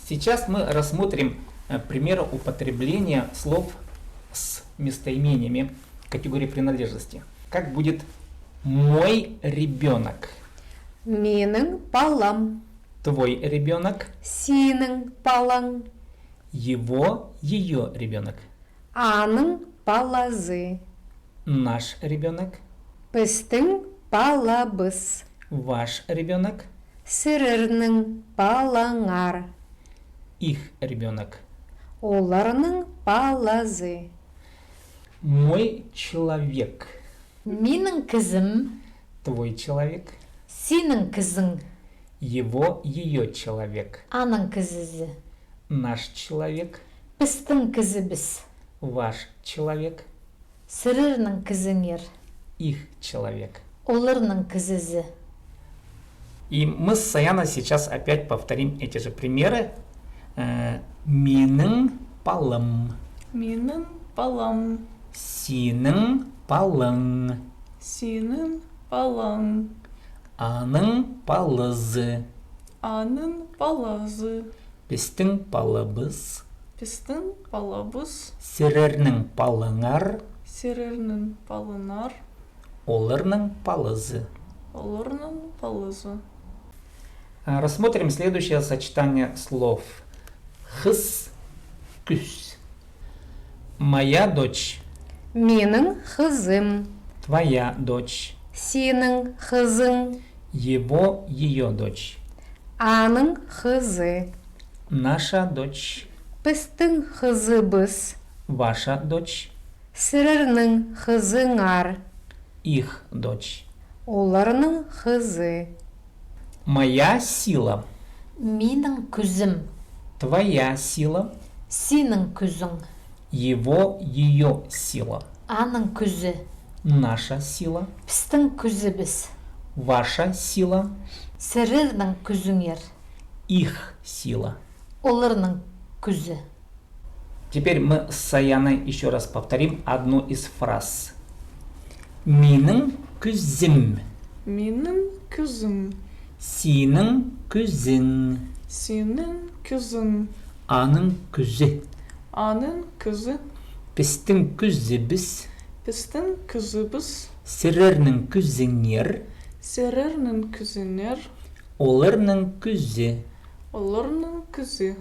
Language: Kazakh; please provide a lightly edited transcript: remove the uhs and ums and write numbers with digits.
Сейчас мы рассмотрим примеры употребления слов с местоимениями категории принадлежности. Как будет «мой ребенок», Менің балам, «твой ребенок», сенің балаң, «его», «ее ребенок», аның балазы, «наш ребенок», біздің балабыз, «ваш ребенок», сірірнің балаңар, «их ребенок». оларның балазы. «Мой человек», Менің кізім, «твой человек», сенің кізің, «его», «ее человек», аның кізізі, «наш человек», біздің кізібіз, «ваш человек», сірірнің кізіңер, «их человек». оларның кізізі. И мы с Саяной сейчас опять повторим эти же примеры. Менің балым, Менің балам, сенің балың, сенің балаң, аның балызы, аның балазы, біздің балыбыз, біздің балабыз, сірернің балыңар, сірернің балынар, оларның балызы. оларның балызы. Рассмотрим следующее сочетание слов. Хыс, күс. Моя дочь, Менің қызым, твоя дочь, сенің қызың, его, ее дочь, аның қызы, наша дочь, біздің қызыбыз, ваша дочь, сірірнің қызыңар, их дочь. оларның қызы. Моя сила, Менің күзім, твоя сила, сенің күзің, его, ее сила, аның күзі, наша сила, біздің күзібіз, ваша сила, сірірнің күзіңер, их сила. оларның күзі. Теперь мы с Саяной еще раз повторим одну из фраз. Менің күзім, Менің күзім, сенің күзің, сенің күзің, аның күзі, аның күзі, біздің күзібіз, біздің күзібіз, сірернің күзіңер, сірернің күзінер, оларның күзі. оларның күзі.